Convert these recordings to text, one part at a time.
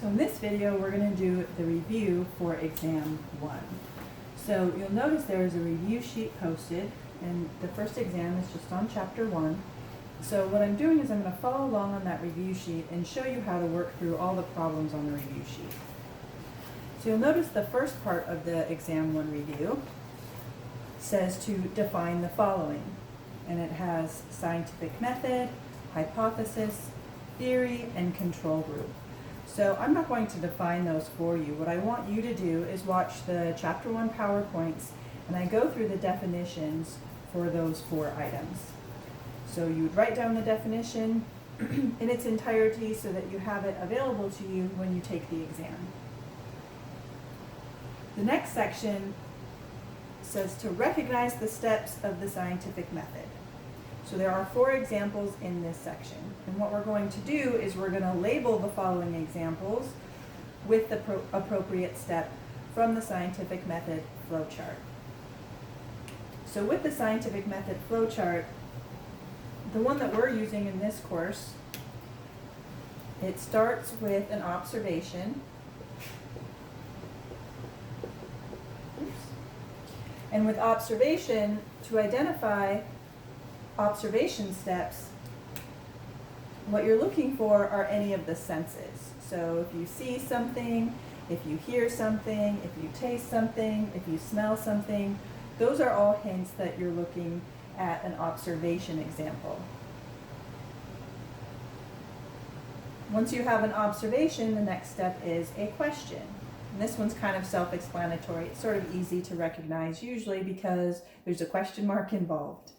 So in this video, we're going to do the review for exam 1. So you'll notice there is a review sheet posted, and the first exam is just on chapter 1. So what I'm doing is I'm going to follow along on that review sheet and show you how to work through all the problems on the review sheet. So you'll notice the first part of the exam 1 review says to define the following, and it has scientific method, hypothesis, theory, and control group. So I'm not going to define those for you. What I want you to do is watch the chapter 1 PowerPoints, and I go through the definitions for those 4 items. So you would write down the definition in its entirety so that you have it available to you when you take the exam. The next section says to recognize the steps of the scientific method. So there are 4 examples in this section. And what we're going to do is we're going to label the following examples with the appropriate step from the scientific method flowchart. So with the scientific method flowchart, the one that we're using in this course, it starts with an observation. And with observation, to identify observation steps, what you're looking for are any of the senses. So if you see something, if you hear something, if you taste something, if you smell something, those are all hints that you're looking at an observation example. Once you have an observation, the next step is a question. And this one's kind of self-explanatory. It's sort of easy to recognize usually because there's a question mark involved.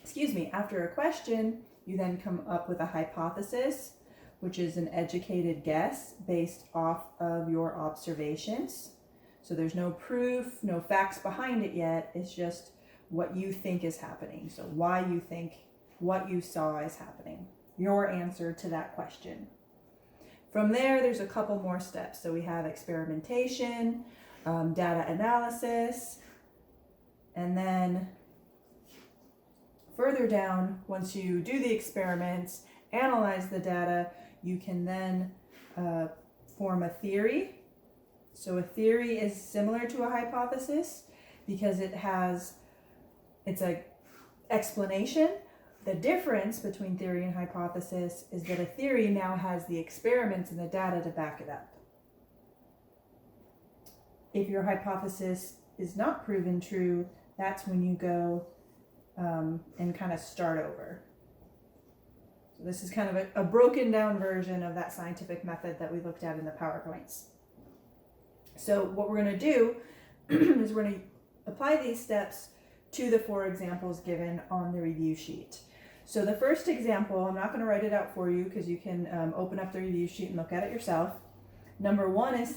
Excuse me, after a question, you then come up with a hypothesis, which is an educated guess based off of your observations. So there's no proof, no facts behind it yet. It's just what you think is happening. So why you think what you saw is happening. Your answer to that question. From there's a couple more steps. So we have experimentation, data analysis, and then further down, once you do the experiments, analyze the data, you can then form a theory. So a theory is similar to a hypothesis because it's an explanation. The difference between theory and hypothesis is that a theory now has the experiments and the data to back it up. If your hypothesis is not proven true, that's when you go and kind of start over. So this is kind of a broken down version of that scientific method that we looked at in the PowerPoints. So what we're going to do is we're going to apply these steps to the 4 examples given on the review sheet. So the first example, I'm not going to write it out for you because you can open up the review sheet and look at it yourself. Number 1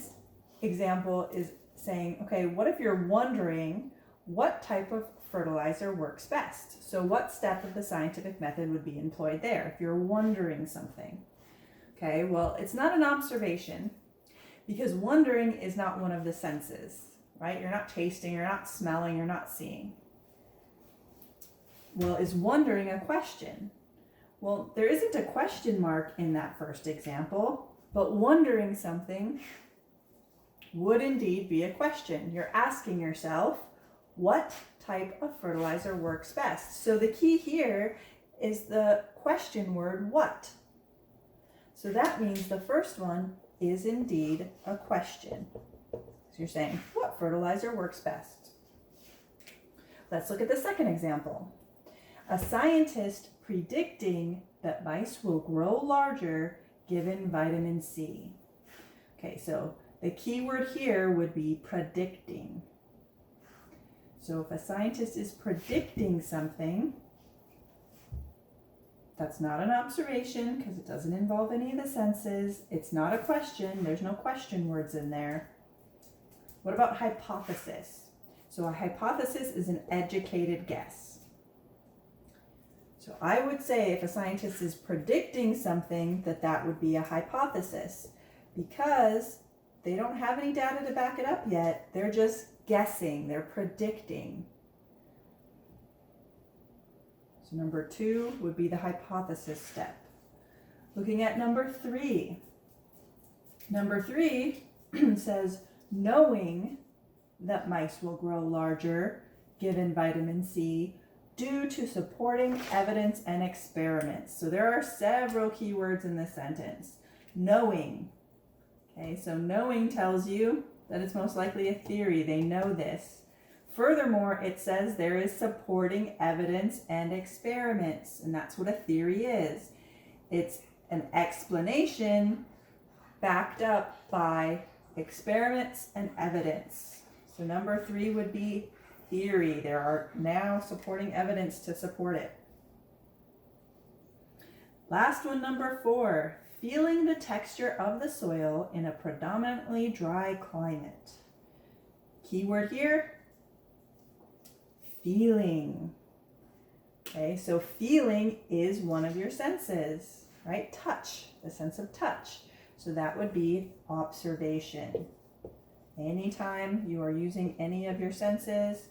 example is saying, okay, what if you're wondering what type of fertilizer works best? So what step of the scientific method would be employed there if you're wondering something? Okay, well, it's not an observation because wondering is not one of the senses, right? You're not tasting, you're not smelling, you're not seeing. Well, is wondering a question? Well, there isn't a question mark in that first example, but wondering something would indeed be a question. You're asking yourself, what type of fertilizer works best? So the key here is the question word, what? So that means the first one is indeed a question. So you're saying, what fertilizer works best? Let's look at the second example. A scientist predicting that mice will grow larger given vitamin C. Okay, so the key word here would be predicting. So if a scientist is predicting something, that's not an observation because it doesn't involve any of the senses. It's not a question. There's no question words in there. What about hypothesis? So a hypothesis is an educated guess. So I would say if a scientist is predicting something, that would be a hypothesis because they don't have any data to back it up yet. They're just guessing, they're predicting. So number 2 would be the hypothesis step. Looking at number 3, Number 3 says, knowing that mice will grow larger given vitamin C due to supporting evidence and experiments. So there are several keywords in this sentence. Knowing. Okay, so knowing tells you that it's most likely a theory. They know this. Furthermore, it says there is supporting evidence and experiments, and that's what a theory is. It's an explanation backed up by experiments and evidence. So number 3 would be theory. There are now supporting evidence to support it. Last one, number 4, feeling the texture of the soil in a predominantly dry climate. Keyword here, feeling. Okay, so feeling is one of your senses, right? Touch, the sense of touch. So that would be observation. Anytime you are using any of your senses,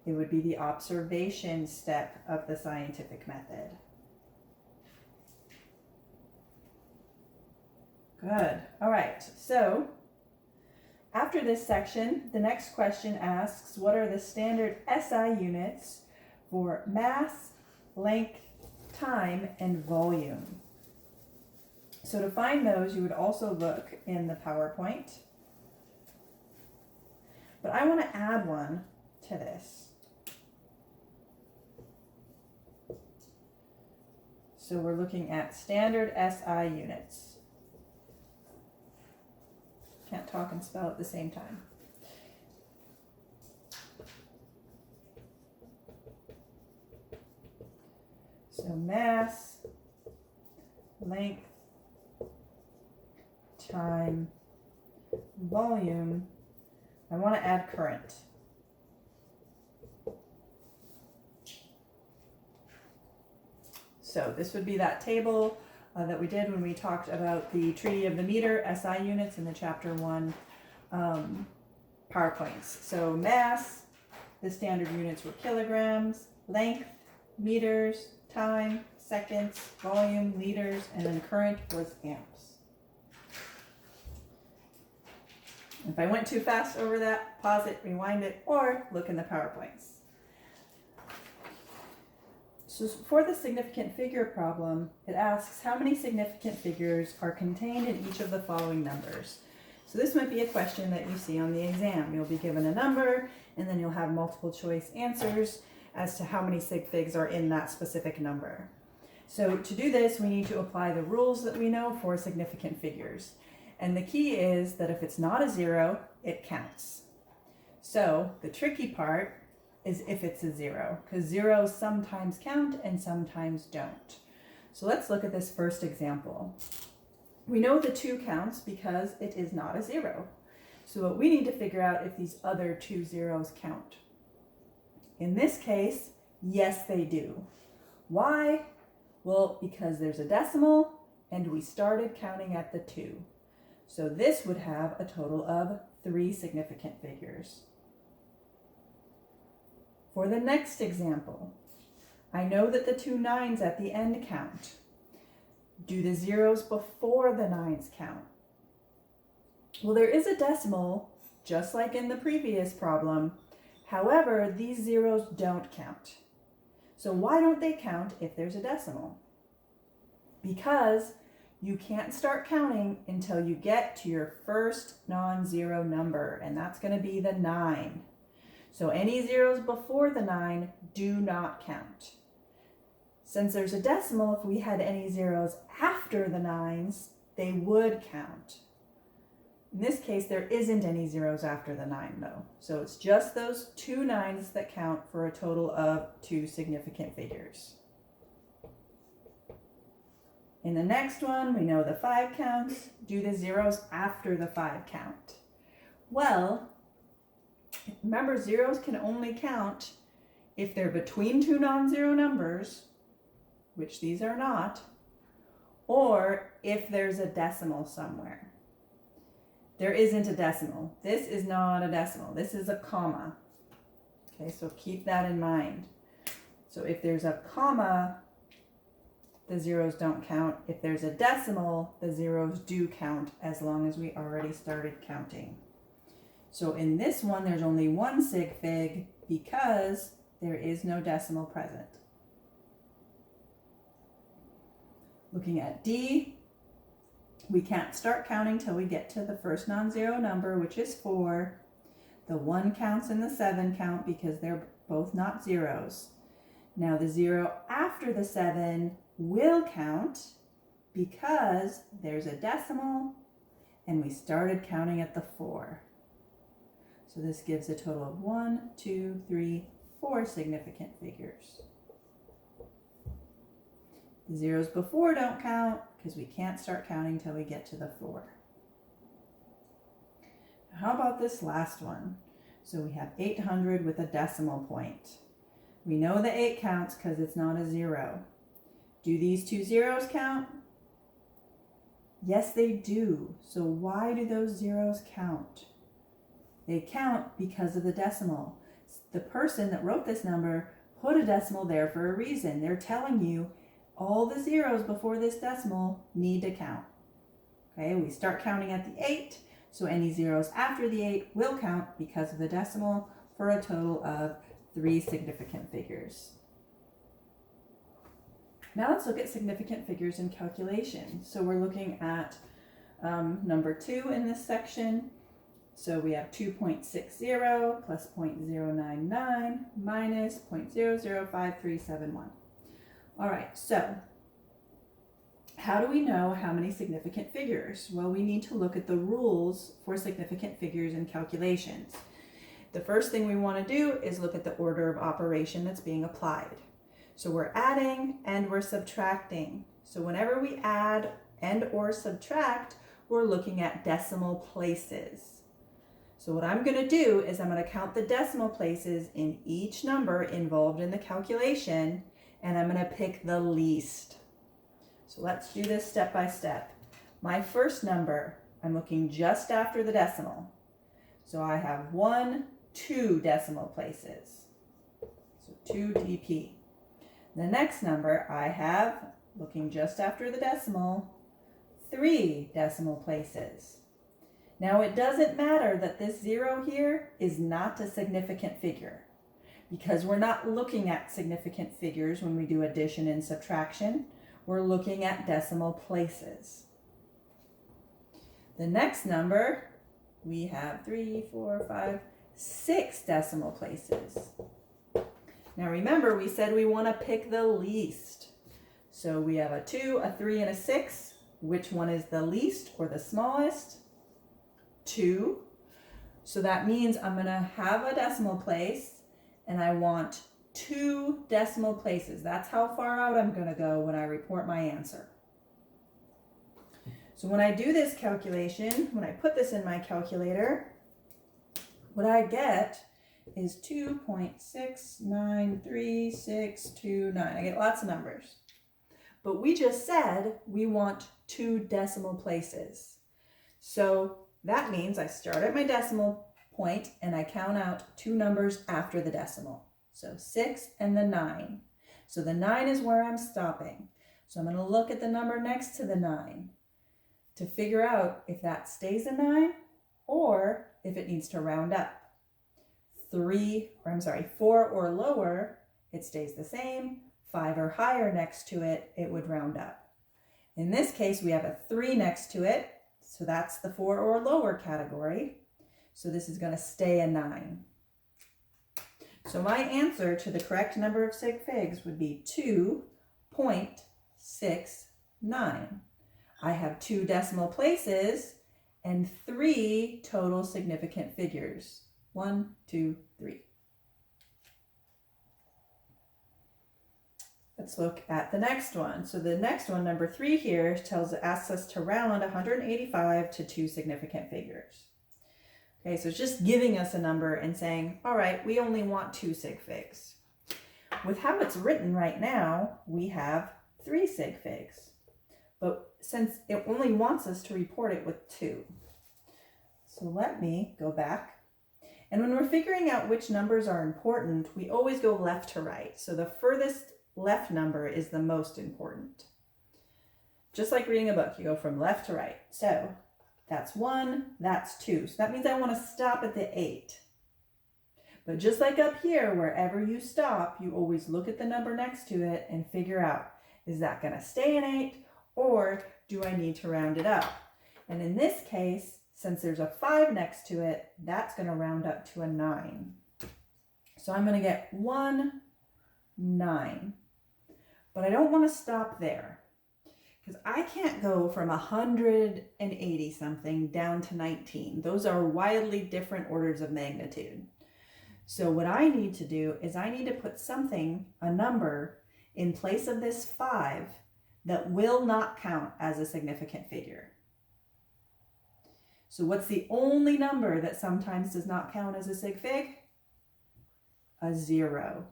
it would be the observation step of the scientific method. Good. All right. So after this section, the next question asks, what are the standard SI units for mass, length, time, and volume? So to find those, you would also look in the PowerPoint. But I want to add one to this. So we're looking at standard SI units. Can't talk and spell at the same time. So mass, length, time, volume. I want to add current. So this would be that table that we did when we talked about the Treaty of the Meter, SI units, in the Chapter 1 PowerPoints. So mass, the standard units were kilograms, length, meters, time, seconds, volume, liters, and then current was amps. If I went too fast over that, pause it, rewind it, or look in the PowerPoints. So for the significant figure problem, it asks how many significant figures are contained in each of the following numbers. So this might be a question that you see on the exam. You'll be given a number, and then you'll have multiple choice answers as to how many sig figs are in that specific number. So to do this, we need to apply the rules that we know for significant figures. And the key is that if it's not a 0, it counts. So the tricky part is if it's a 0, because zeros sometimes count and sometimes don't. So let's look at this first example. We know the 2 counts because it is not a 0. So what we need to figure out if these other 2 zeros count. In this case, yes, they do. Why? Well, because there's a decimal and we started counting at the 2. So this would have a total of 3 significant figures. For the next example, I know that the 2 9s at the end count. Do the zeros before the 9s count? Well, there is a decimal, just like in the previous problem. However, these zeros don't count. So why don't they count if there's a decimal? Because you can't start counting until you get to your first non-zero number, and that's going to be the 9. So any zeros before the 9 do not count. Since there's a decimal, if we had any zeros after the 9s, they would count. In this case, there isn't any zeros after the 9 though. So it's just those 2 9s that count for a total of 2 significant figures. In the next one, we know the 5 counts. Do the zeros after the 5 count? Well, remember, zeros can only count if they're between 2 non-zero numbers, which these are not, or if there's a decimal somewhere. There isn't a decimal. This is not a decimal. This is a comma. Okay, so keep that in mind. So if there's a comma the zeros don't count. If there's a decimal, the zeros do count as long as we already started counting. So in this one, there's only one sig fig because there is no decimal present. Looking at D, we can't start counting till we get to the first non-zero number, which is 4. The 1 counts and the 7 count because they're both not zeros. Now the 0 after the 7 will count because there's a decimal and we started counting at the 4. So this gives a total of 1, 2, 3, 4 significant figures. The zeros before don't count because we can't start counting till we get to the 4. How about this last one? So we have 800 with a decimal point. We know the 8 counts because it's not a 0. Do these 2 zeros count? Yes, they do. So why do those zeros count? They count because of the decimal. The person that wrote this number put a decimal there for a reason. They're telling you all the zeros before this decimal need to count. Okay, we start counting at the 8, so any zeros after the 8 will count because of the decimal for a total of 3 significant figures. Now let's look at significant figures in calculation. So we're looking at number 2 in this section. So we have 2.60 plus 0.099 minus 0.005371. All right, so how do we know how many significant figures? Well, we need to look at the rules for significant figures in calculations. The first thing we want to do is look at the order of operation that's being applied. So we're adding and we're subtracting. So whenever we add and or subtract, we're looking at decimal places. So what I'm going to do is I'm going to count the decimal places in each number involved in the calculation, and I'm going to pick the least. So let's do this step by step. My first number, I'm looking just after the decimal. So I have 2 decimal places. So 2 dp. The next number I have, looking just after the decimal, 3 decimal places. Now it doesn't matter that this 0 here is not a significant figure because we're not looking at significant figures when we do addition and subtraction. We're looking at decimal places. The next number, we have 6 decimal places. Now remember, we said we want to pick the least. So we have a 2, a 3, and a 6. Which one is the least or the smallest? 2. So that means I'm going to have a decimal place and I want 2 decimal places. That's how far out I'm going to go when I report my answer. So when I do this calculation, when I put this in my calculator, what I get is 2.693629. I get lots of numbers. But we just said we want 2 decimal places. So that means I start at my decimal point and I count out 2 numbers after the decimal. So 6 and the 9. So the 9 is where I'm stopping. So I'm going to look at the number next to the 9 to figure out if that stays a 9 or if it needs to round up. 4 or lower, it stays the same. 5 or higher next to it, it would round up. In this case, we have a 3 next to it. So that's the 4 or lower category. So this is going to stay a 9. So my answer to the correct number of sig figs would be 2.69. I have 2 decimal places and 3 total significant figures. 1, 2, 3. Let's look at the next one. So the next one, number 3 here, asks us to round 185 to 2 significant figures. Okay, so it's just giving us a number and saying, all right, we only want 2 sig figs. With how it's written right now, we have 3 sig figs. But since it only wants us to report it with 2. So let me go back. And when we're figuring out which numbers are important, we always go left to right. So the furthest left number is the most important. just like reading a book, you go from left to right. So that's 1, that's 2. So that means I want to stop at the 8. But just like up here, wherever you stop, you always look at the number next to it and figure out, is that going to stay an 8 or do I need to round it up? And in this case, since there's a 5 next to it, that's going to round up to a 9. So I'm going to get 1, 9. But I don't want to stop there because I can't go from 180 something down to 19. Those are wildly different orders of magnitude. So what I need to do is I need to put something, a number, in place of this 5 that will not count as a significant figure. So what's the only number that sometimes does not count as a sig fig? A 0.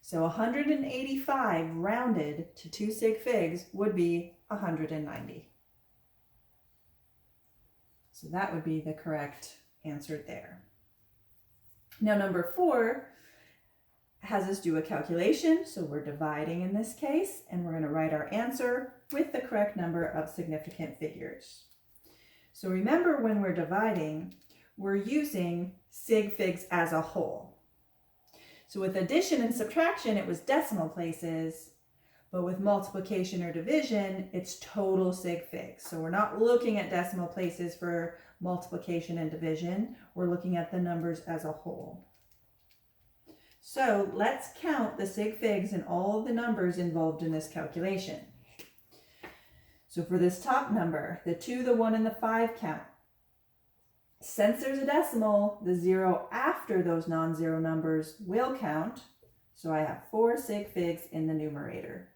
So 185 rounded to 2 sig figs would be 190. So that would be the correct answer there. Now number 4 has us do a calculation. So we're dividing in this case, and we're going to write our answer with the correct number of significant figures. So remember, when we're dividing, we're using sig figs as a whole. So with addition and subtraction, it was decimal places, but with multiplication or division, it's total sig figs. So we're not looking at decimal places for multiplication and division. We're looking at the numbers as a whole. So let's count the sig figs and all of the numbers involved in this calculation. So for this top number, the 2, the 1, and the 5 count. Since there's a decimal, the 0 after those non-zero numbers will count. So I have 4 sig figs in the numerator.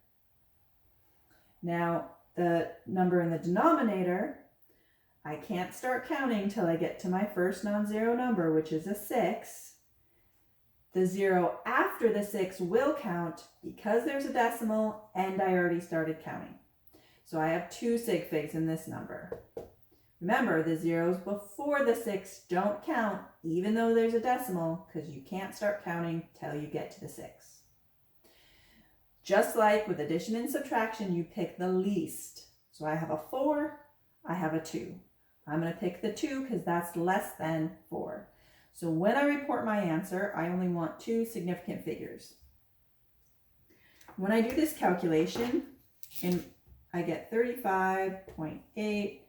Now, the number in the denominator, I can't start counting till I get to my first non-zero number, which is a 6. The 0 after the 6 will count because there's a decimal and I already started counting. So I have 2 sig figs in this number. Remember, the zeros before the 6 don't count, even though there's a decimal, because you can't start counting till you get to the 6. Just like with addition and subtraction, you pick the least. So I have a 4, I have a 2. I'm going to pick the 2 because that's less than 4. So when I report my answer, I only want 2 significant figures. When I do this calculation, I get 35.8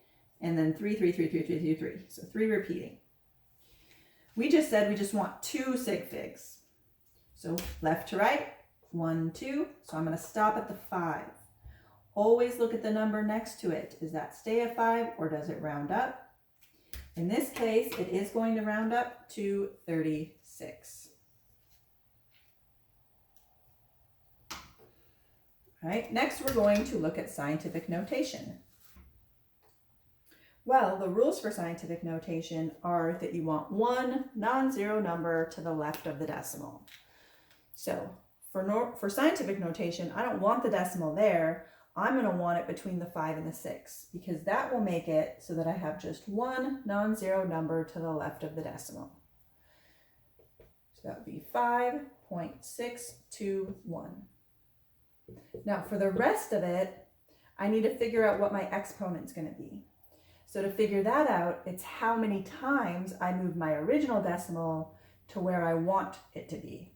and then 3. So 3 repeating. We just said we just want 2 sig figs. So left to right, 1, 2. So I'm going to stop at the 5. Always look at the number next to it. Does that stay at 5 or does it round up? In this case, it is going to round up to 36. All right, next we're going to look at scientific notation. Well, the rules for scientific notation are that you want one non-zero number to the left of the decimal. So for scientific notation, I don't want the decimal there. I'm going to want it between the 5 and the 6 because that will make it so that I have just one non-zero number to the left of the decimal. So that would be 5.621. Now for the rest of it, I need to figure out what my exponent's going to be. So to figure that out, it's how many times I move my original decimal to where I want it to be.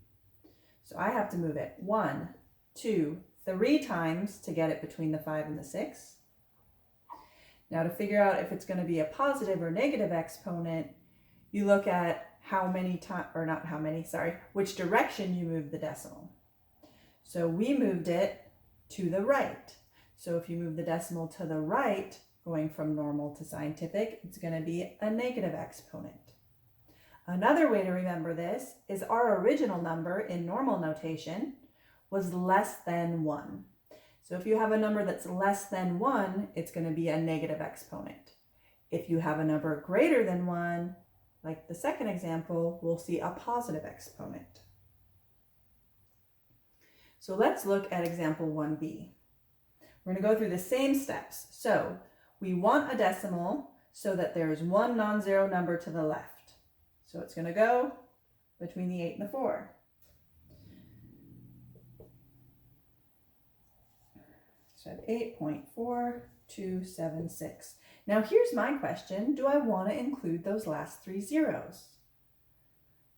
So I have to move it 1, 2, 3 times to get it between the 5 and the 6. Now to figure out if it's going to be a positive or negative exponent, you look at which direction you move the decimal. So we moved it to the right. So if you move the decimal to the right, going from normal to scientific, it's going to be a negative exponent. Another way to remember this is our original number in normal notation was less than 1. So if you have a number that's less than 1, it's going to be a negative exponent. If you have a number greater than 1, like the second example, we'll see a positive exponent. So let's look at example 1b. We're going to go through the same steps. So we want a decimal so that there's one non-zero number to the left. So it's going to go between the 8 and the 4. So I have 8.4276. Now here's my question. Do I want to include those last 3 zeros?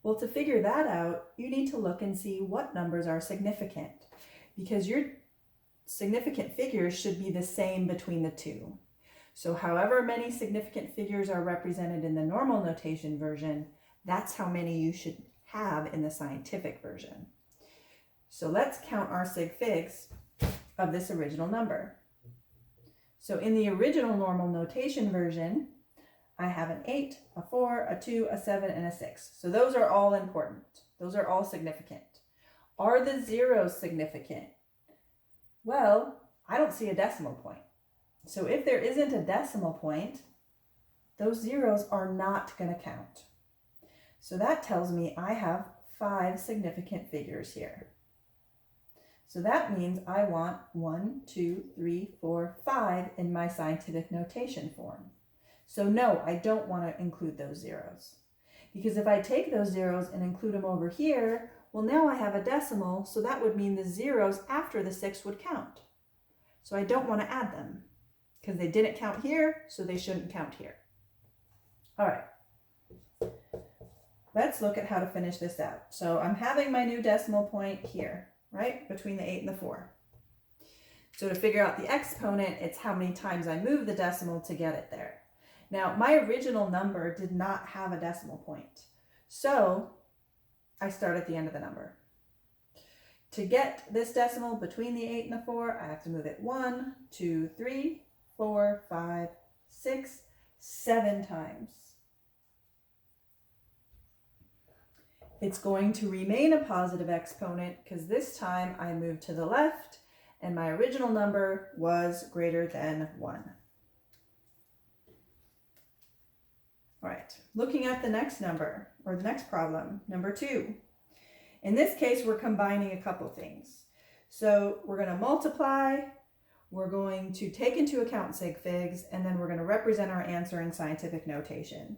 Well, to figure that out, you need to look and see what numbers are significant, because your significant figures should be the same between the two. So however many significant figures are represented in the normal notation version, that's how many you should have in the scientific version. So let's count our sig figs of this original number. So in the original normal notation version, I have an 8, a 4, a 2, a 7, and a 6. So those are all important. Those are all significant. Are the zeros significant? Well, I don't see a decimal point. So if there isn't a decimal point, those zeros are not going to count. So that tells me I have 5 significant figures here. So that means I want 1, 2, 3, 4, 5 in my scientific notation form. So no, I don't want to include those zeros. Because if I take those zeros and include them over here, well, now I have a decimal, so that would mean the zeros after the 6 would count. So I don't want to add them, because they didn't count here, so they shouldn't count here. All right. Let's look at how to finish this out. So I'm having my new decimal point here, right, between the 8 and the 4. So to figure out the exponent, it's how many times I move the decimal to get it there. Now, my original number did not have a decimal point, so I start at the end of the number. To get this decimal between the 8 and the 4, I have to move it 1, 2, 3, 4, 5, 6, 7 times. It's going to remain a positive exponent because this time I moved to the left and my original number was greater than 1. All right, looking at the next number, or the next problem, number 2. In this case, we're combining a couple things. So we're going to multiply, we're going to take into account sig figs, and then we're going to represent our answer in scientific notation.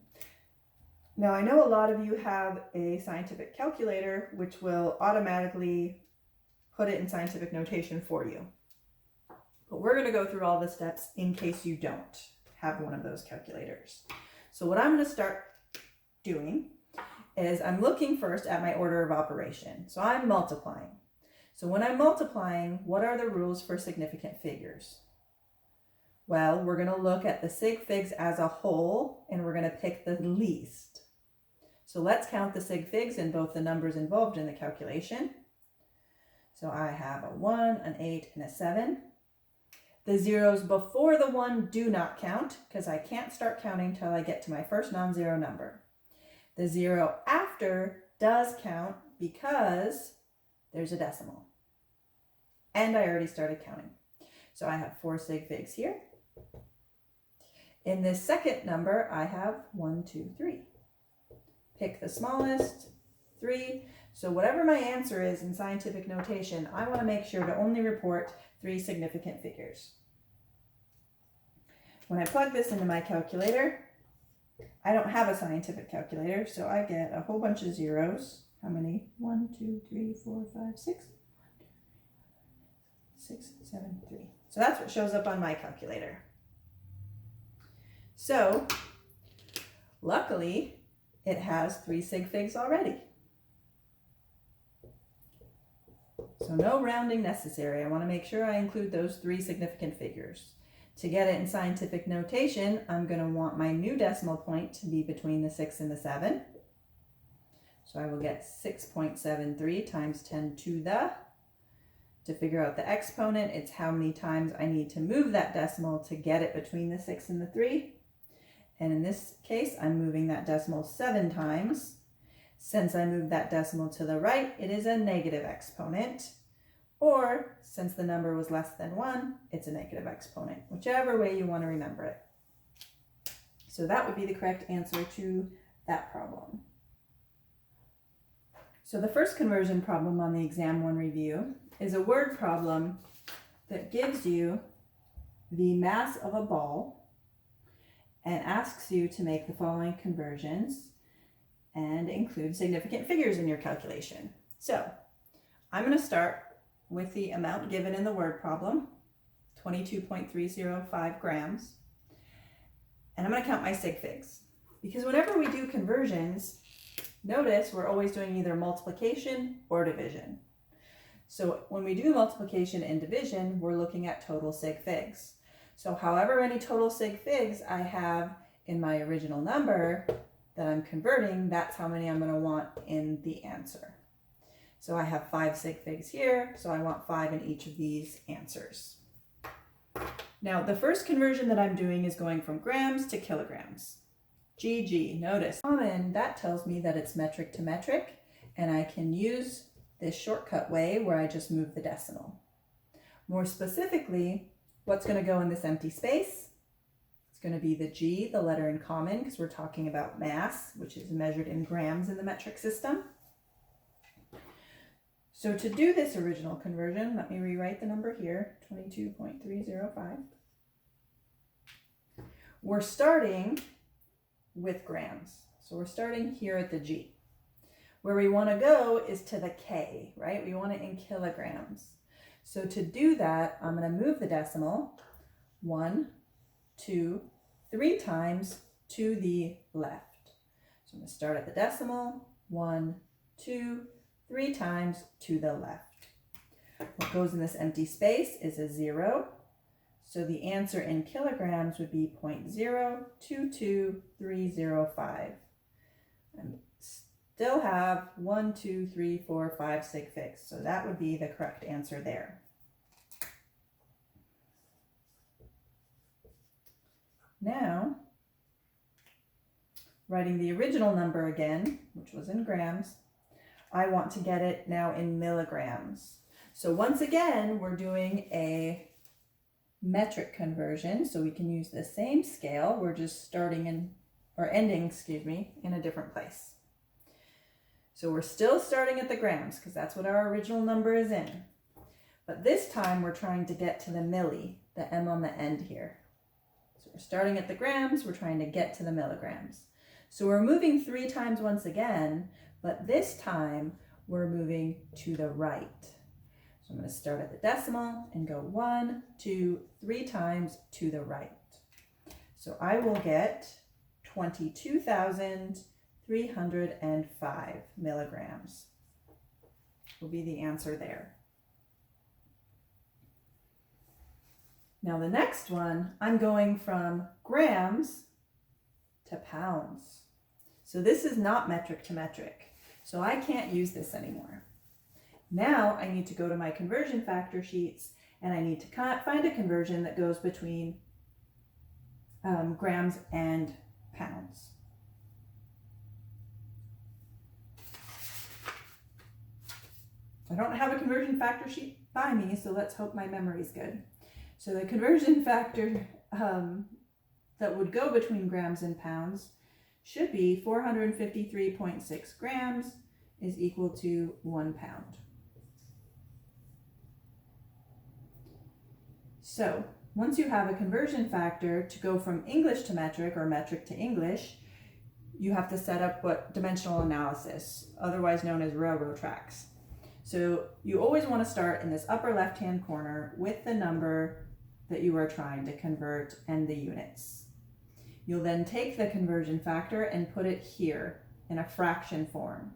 Now, I know a lot of you have a scientific calculator, which will automatically put it in scientific notation for you. But we're going to go through all the steps in case you don't have one of those calculators. So what I'm going to start doing is I'm looking first at my order of operation. So I'm multiplying. So when I'm multiplying, what are the rules for significant figures? Well, we're going to look at the sig figs as a whole, and we're going to pick the least. So let's count the sig figs in both the numbers involved in the calculation. So I have a 1, an 8, and a 7. The zeros before the 1 do not count because I can't start counting till I get to my first non-zero number. The 0 after does count because there's a decimal. And I already started counting. So I have 4 sig figs here. In this second number, I have 1, 2, 3. Pick the smallest, 3. So whatever my answer is in scientific notation, I want to make sure to only report 3 significant figures. When I plug this into my calculator, I don't have a scientific calculator, so I get a whole bunch of zeros. How many? 1, 2, 3, 4, 5, 6. 6, 7, 3. So that's what shows up on my calculator. So, luckily, it has 3 sig figs already. So no rounding necessary. I want to make sure I include those 3 significant figures. To get it in scientific notation, I'm going to want my new decimal point to be between the 6 and the 7. So I will get 6.73 times 10 to the. To figure out the exponent, it's how many times I need to move that decimal to get it between the 6 and the 3. And in this case, I'm moving that decimal 7 times. Since I moved that decimal to the right, it is a negative exponent. Or, since the number was less than 1, it's a negative exponent, whichever way you want to remember it. So that would be the correct answer to that problem. So the first conversion problem on the exam 1 review is a word problem that gives you the mass of a ball and asks you to make the following conversions and include significant figures in your calculation. So I'm going to start with the amount given in the word problem, 22.305 grams. And I'm going to count my sig figs. Because whenever we do conversions, notice we're always doing either multiplication or division. So when we do multiplication and division, we're looking at total sig figs. So however many total sig figs I have in my original number that I'm converting, that's how many I'm going to want in the answer. So I have 5 sig figs here, so I want 5 in each of these answers. Now, the first conversion that I'm doing is going from grams to kilograms. GG, notice. Common, that tells me that it's metric to metric, and I can use this shortcut way where I just move the decimal. More specifically, what's going to go in this empty space? It's going to be the G, the letter in common, because we're talking about mass, which is measured in grams in the metric system. So to do this original conversion, let me rewrite the number here, 22.305. We're starting with grams. So we're starting here at the G. Where we want to go is to the K, right? We want it in kilograms. So to do that, I'm going to move the decimal 1, 2, 3 times to the left. So I'm going to start at the decimal, 1, 2, 3 times to the left. What goes in this empty space is a 0. So the answer in kilograms would be 0.022305. I still have 1, 2, 3, 4, 5 sig figs. So that would be the correct answer there. Now, writing the original number again, which was in grams, I want to get it now in milligrams. So once again, we're doing a metric conversion, so we can use the same scale. We're just starting in, or ending, in a different place. So we're still starting at the grams because that's what our original number is in. But this time we're trying to get to the milli, the M on the end here. So we're starting at the grams, we're trying to get to the milligrams. So we're moving 3 times once again, but this time we're moving to the right. So I'm going to start at the decimal and go 1, 2, 3 times to the right. So I will get 22,305 milligrams will be the answer there. Now the next one, I'm going from grams to pounds. So this is not metric to metric. So I can't use this anymore. Now I need to go to my conversion factor sheets and I need to find a conversion that goes between grams and pounds. I don't have a conversion factor sheet by me, so let's hope my memory's good. So the conversion factor that would go between grams and pounds should be 453.6 grams is equal to 1 pound. So once you have a conversion factor to go from English to metric or metric to English, you have to set up what dimensional analysis, otherwise known as railroad tracks. So you always want to start in this upper left-hand corner with the number that you are trying to convert and the units. You'll then take the conversion factor and put it here in a fraction form.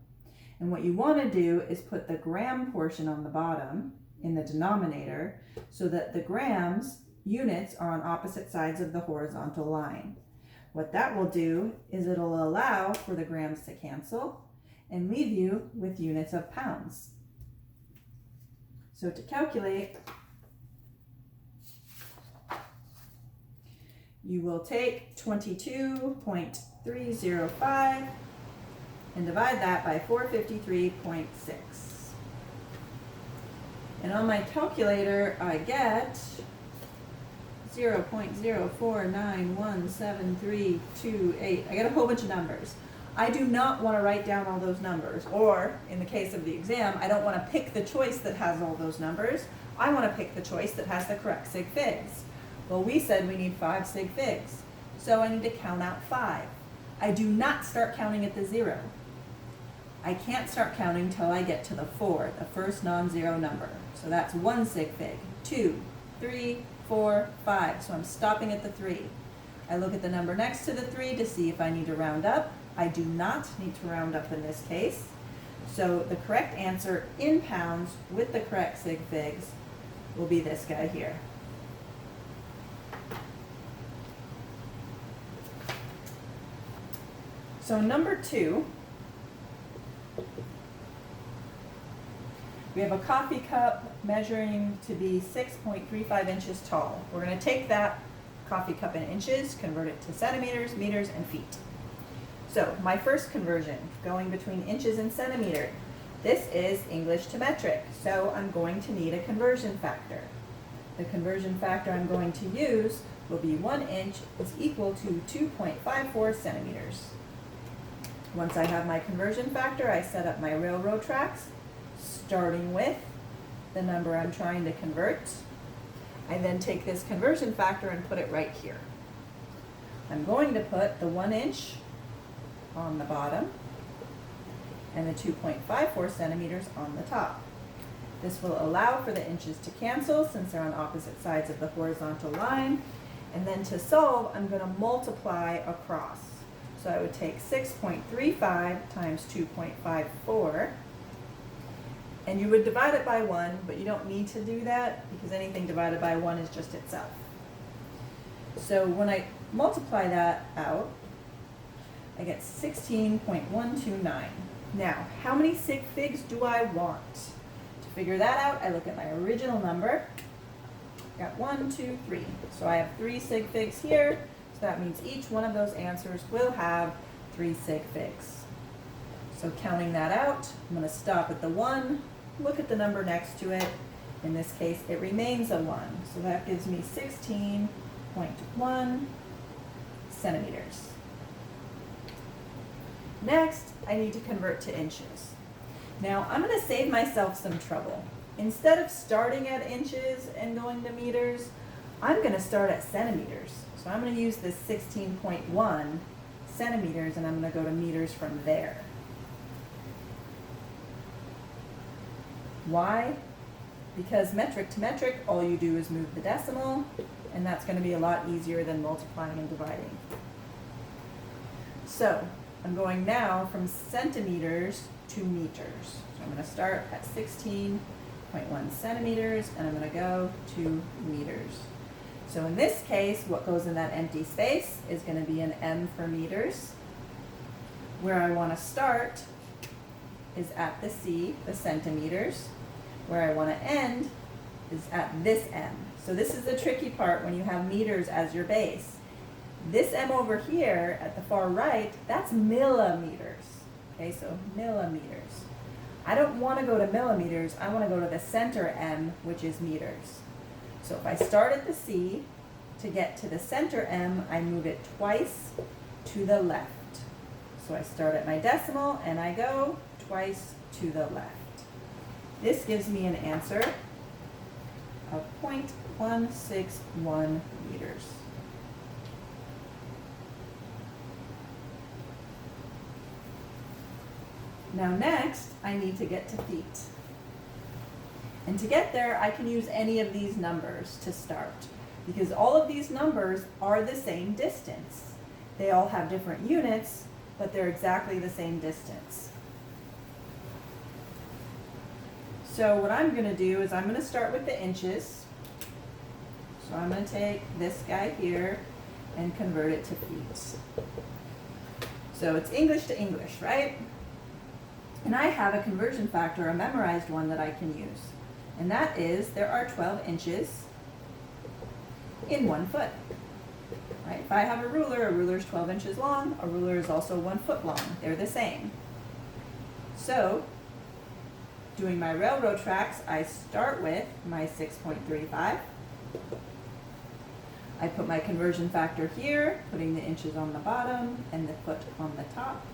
And what you want to do is put the gram portion on the bottom in the denominator so that the grams units are on opposite sides of the horizontal line. What that will do is it'll allow for the grams to cancel and leave you with units of pounds. So to calculate, you will take 22.305 and divide that by 453.6. And on my calculator, I get 0.04917328. I get a whole bunch of numbers. I do not want to write down all those numbers, or in the case of the exam, I don't want to pick the choice that has all those numbers. I want to pick the choice that has the correct sig figs. Well, we said we need 5 sig figs, so I need to count out 5. I do not start counting at the 0. I can't start counting till I get to the 4, the first non-zero number. So that's 1 sig fig, 2, 3, 4, 5. So I'm stopping at the 3. I look at the number next to the 3 to see if I need to round up. I do not need to round up in this case. So the correct answer in pounds with the correct sig figs will be this guy here. So number 2, we have a coffee cup measuring to be 6.35 inches tall. We're going to take that coffee cup in inches, convert it to centimeters, meters, and feet. So my first conversion, going between inches and centimeter. This is English to metric, so I'm going to need a conversion factor. The conversion factor I'm going to use will be 1 inch is equal to 2.54 centimeters. Once I have my conversion factor, I set up my railroad tracks, starting with the number I'm trying to convert. I then take this conversion factor and put it right here. I'm going to put the 1 inch on the bottom and the 2.54 centimeters on the top. This will allow for the inches to cancel since they're on opposite sides of the horizontal line. And then to solve, I'm going to multiply across. So I would take 6.35 times 2.54, and you would divide it by 1, but you don't need to do that because anything divided by 1 is just itself. So when I multiply that out, I get 16.129. Now, how many sig figs do I want? To figure that out, I look at my original number. Got 1, 2, 3. So I have 3 sig figs here. So that means each one of those answers will have 3 sig figs. So counting that out, I'm going to stop at the 1, look at the number next to it. In this case, it remains a 1. So that gives me 16.1 centimeters. Next, I need to convert to inches. Now, I'm going to save myself some trouble. Instead of starting at inches and going to meters, I'm going to start at centimeters. So I'm going to use this 16.1 centimeters and I'm going to go to meters from there. Why? Because metric to metric, all you do is move the decimal, and that's going to be a lot easier than multiplying and dividing. So I'm going now from centimeters to meters. So I'm going to start at 16.1 centimeters and I'm going to go to meters. So in this case, what goes in that empty space is going to be an M for meters. Where I want to start is at the C, the centimeters. Where I want to end is at this M. So this is the tricky part when you have meters as your base. This M over here at the far right, that's millimeters. Okay, so millimeters. I don't want to go to millimeters, I want to go to the center M, which is meters. So if I start at the C, to get to the center M, I move it twice to the left. So I start at my decimal and I go twice to the left. This gives me an answer of 0.161 meters. Now next, I need to get to feet. And to get there, I can use any of these numbers to start, because all of these numbers are the same distance. They all have different units, but they're exactly the same distance. So what I'm going to do is I'm going to start with the inches. So I'm going to take this guy here and convert it to feet. So it's English to English, right? And I have a conversion factor, a memorized one that I can use. And that is, there are 12 inches in 1 foot. Right? If I have a ruler is 12 inches long, a ruler is also 1 foot long. They're the same. So, doing my railroad tracks, I start with my 6.35. I put my conversion factor here, putting the inches on the bottom and the foot on the top.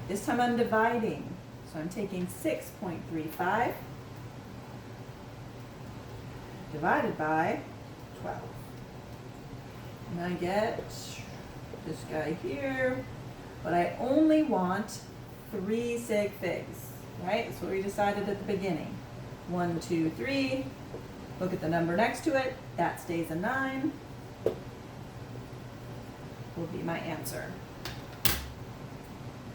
This time I'm dividing. So I'm taking 6.35 divided by 12. And I get this guy here, but I only want 3 sig figs, right? That's what we decided at the beginning. 1, 2, 3. Look at the number next to it. that stays a 9, will be my answer.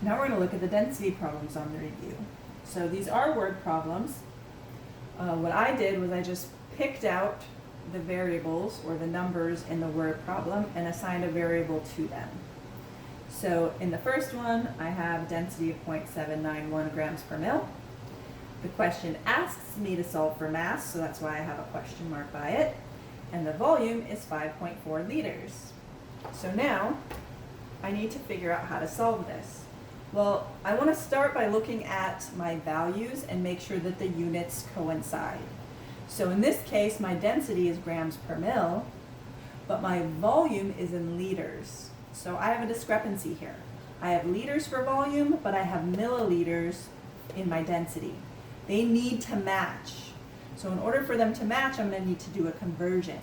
Now we're going to look at the density problems on the review. So these are word problems. What I did was I just picked out the variables or the numbers in the word problem and assigned a variable to them. So in the first one, I have density of 0.791 grams per mil. The question asks me to solve for mass, so that's why I have a question mark by it. And the volume is 5.4 liters. So now I need to figure out how to solve this. Well, I want to start by looking at my values and make sure that the units coincide. So in this case, my density is grams per mil, but my volume is in liters. So I have a discrepancy here. I have liters for volume, but I have milliliters in my density. They need to match. So in order for them to match, I'm going to need to do a conversion.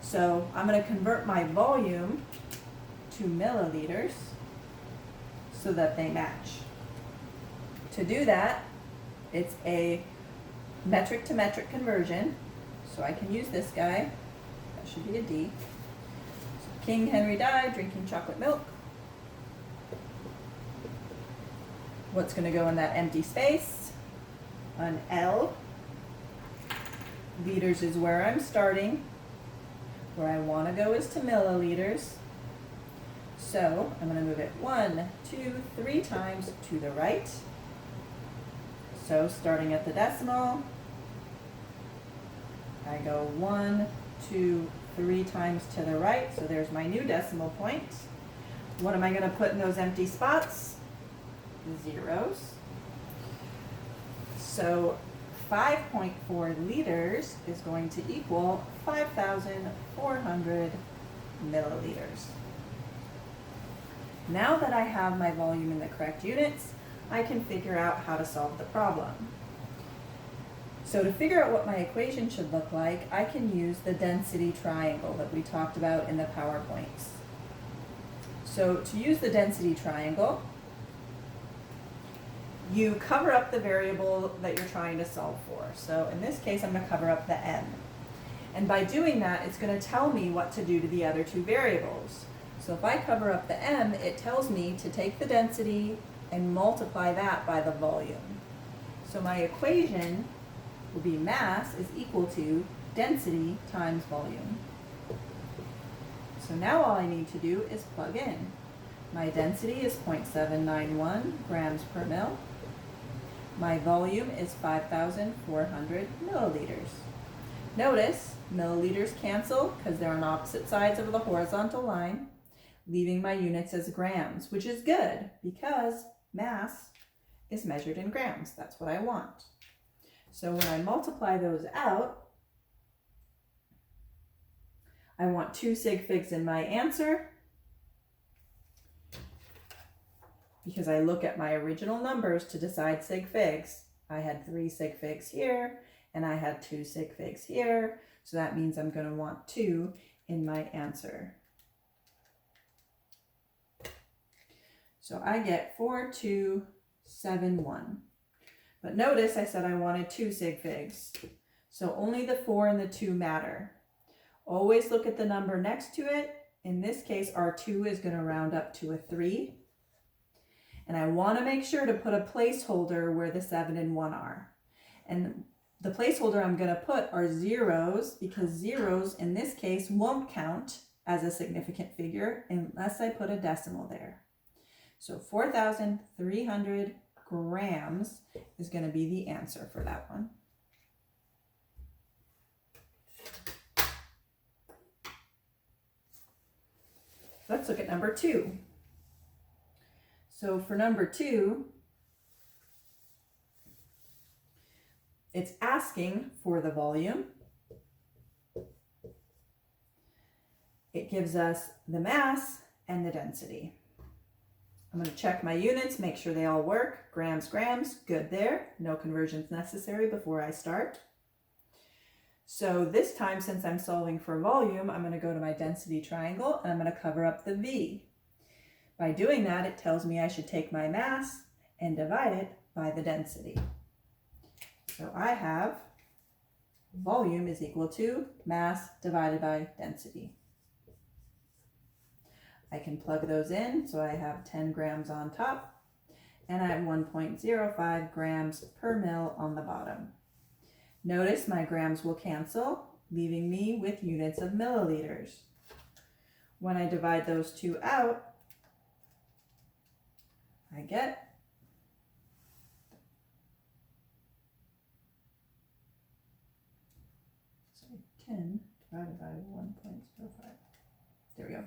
So I'm going to convert my volume to milliliters so that they match. To do that, it's a metric to metric conversion. So I can use this guy. That should be a D. So King Henry died drinking chocolate milk. What's going to go in that empty space? An L. Liters is where I'm starting. Where I want to go is to milliliters. So I'm going to move it 1, 2, 3 times to the right. So starting at the decimal, I go 1, 2, 3 times to the right. So there's my new decimal point. What am I going to put in those empty spots? Zeros. So 5.4 liters is going to equal 5,400 milliliters. Now that I have my volume in the correct units, I can figure out how to solve the problem. So to figure out what my equation should look like, I can use the density triangle that we talked about in the PowerPoints. So to use the density triangle, you cover up the variable that you're trying to solve for. So in this case, I'm going to cover up the m. And by doing that, it's going to tell me what to do to the other two variables. So if I cover up the m, it tells me to take the density and multiply that by the volume. So my equation will be mass is equal to density times volume. So now all I need to do is plug in. My density is 0.791 grams per mil. My volume is 5,400 milliliters. Notice milliliters cancel because they're on opposite sides of the horizontal line, leaving my units as grams, which is good because mass is measured in grams. That's what I want. So when I multiply those out, I want 2 sig figs in my answer because I look at my original numbers to decide sig figs. I had 3 sig figs here and I had 2 sig figs here. So that means I'm going to want 2 in my answer. So I get 4271. But notice I said I wanted 2 sig figs. So only the 4 and the 2 matter. Always look at the number next to it. In this case, our 2 is going to round up to a 3. And I want to make sure to put a placeholder where the 7 and 1 are. And the placeholder I'm going to put are zeros because zeros in this case won't count as a significant figure unless I put a decimal there. So 4,300 grams is going to be the answer for that one. Let's look at number 2. So for number 2, it's asking for the volume. It gives us the mass and the density. I'm going to check my units, make sure they all work. Grams, grams, good there. No conversions necessary before I start. So this time, since I'm solving for volume, I'm going to go to my density triangle and I'm going to cover up the V. By doing that, it tells me I should take my mass and divide it by the density. So I have volume is equal to mass divided by density. I can plug those in, so I have 10 grams on top, and I have 1.05 grams per mil on the bottom. Notice my grams will cancel, leaving me with units of milliliters. When I divide those two out, I get 10 divided by 1.05. There we go.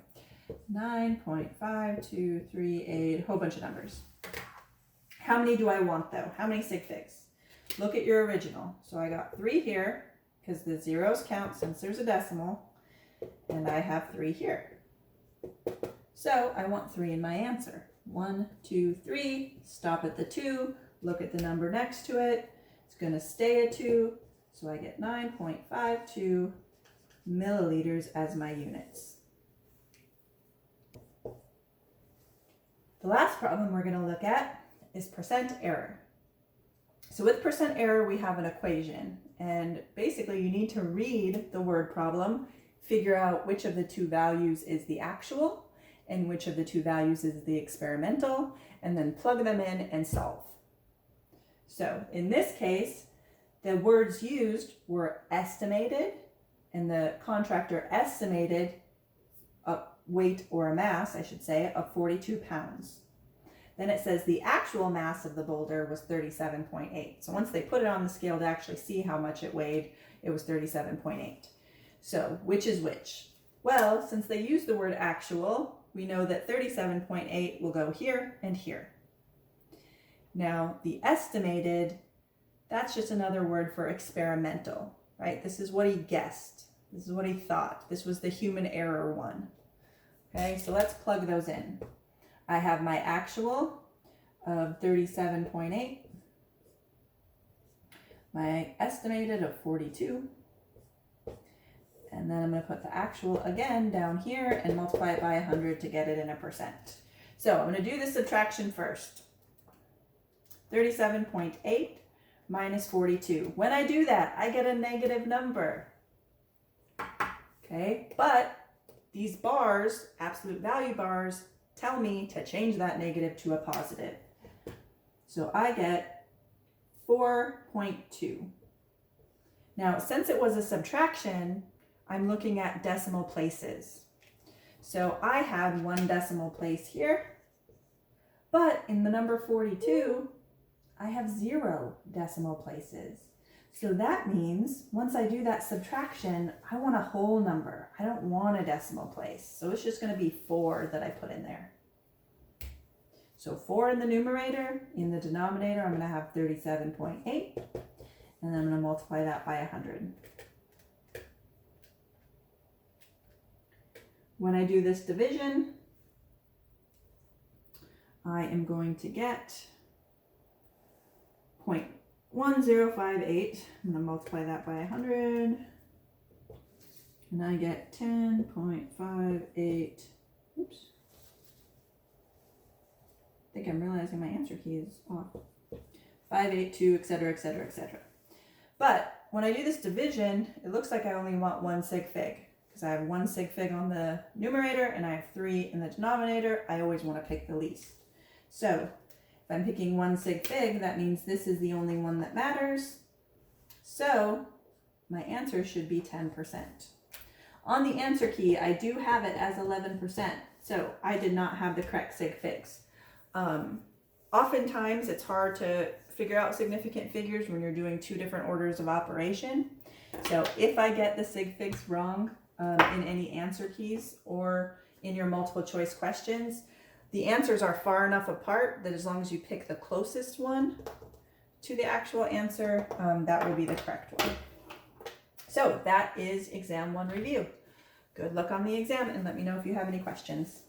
9.5238, a whole bunch of numbers. How many do I want though? How many sig figs? Look at your original. So I got 3 here because the zeros count since there's a decimal, and I have 3 here. So I want 3 in my answer. 1, 2, 3, stop at the 2, look at the number next to it. It's going to stay a 2, so I get 9.52 milliliters as my units. The last problem we're going to look at is percent error. So with percent error, we have an equation, and basically you need to read the word problem, figure out which of the 2 values is the actual and which of the 2 values is the experimental, and then plug them in and solve. So in this case, the words used were estimated, and the contractor estimated a weight, or a mass, I should say, of 42 pounds. Then it says the actual mass of the boulder was 37.8. So once they put it on the scale to actually see how much it weighed, it was 37.8. So which is which? Well, since they used the word actual, we know that 37.8 will go here and here. Now the estimated, that's just another word for experimental, right? This is what he guessed. This is what he thought. This was the human error one. Okay, so let's plug those in. I have my actual of 37.8, my estimated of 42, and then I'm going to put the actual again down here and multiply it by 100 to get it in a percent. So I'm going to do the subtraction first. 37.8 minus 42. When I do that, I get a negative number. Okay, but these bars, absolute value bars, tell me to change that negative to a positive. So I get 4.2. Now, since it was a subtraction, I'm looking at decimal places. So I had 1 decimal place here, but in the number 42, I have 0 decimal places. So that means once I do that subtraction, I want a whole number. I don't want a decimal place. So it's just going to be 4 that I put in there. So 4 in the numerator. In the denominator, I'm going to have 37.8. And then I'm going to multiply that by 100. When I do this division, I am going to get 0.1058. I'm going to multiply that by 100. And I get 10.58. Oops. I think I'm realizing my answer key is off. 582, etc., etc., etc. But when I do this division, it looks like I only want 1 sig fig, because I have 1 sig fig on the numerator and I have 3 in the denominator. I always want to pick the least. So if I'm picking 1 sig fig, that means this is the only one that matters. So my answer should be 10%. On the answer key, I do have it as 11%. So I did not have the correct sig figs. Oftentimes it's hard to figure out significant figures when you're doing 2 different orders of operation. So if I get the sig figs wrong in any answer keys or in your multiple choice questions, the answers are far enough apart that as long as you pick the closest one to the actual answer, that will be the correct one. So that is exam 1 review. Good luck on the exam, and let me know if you have any questions.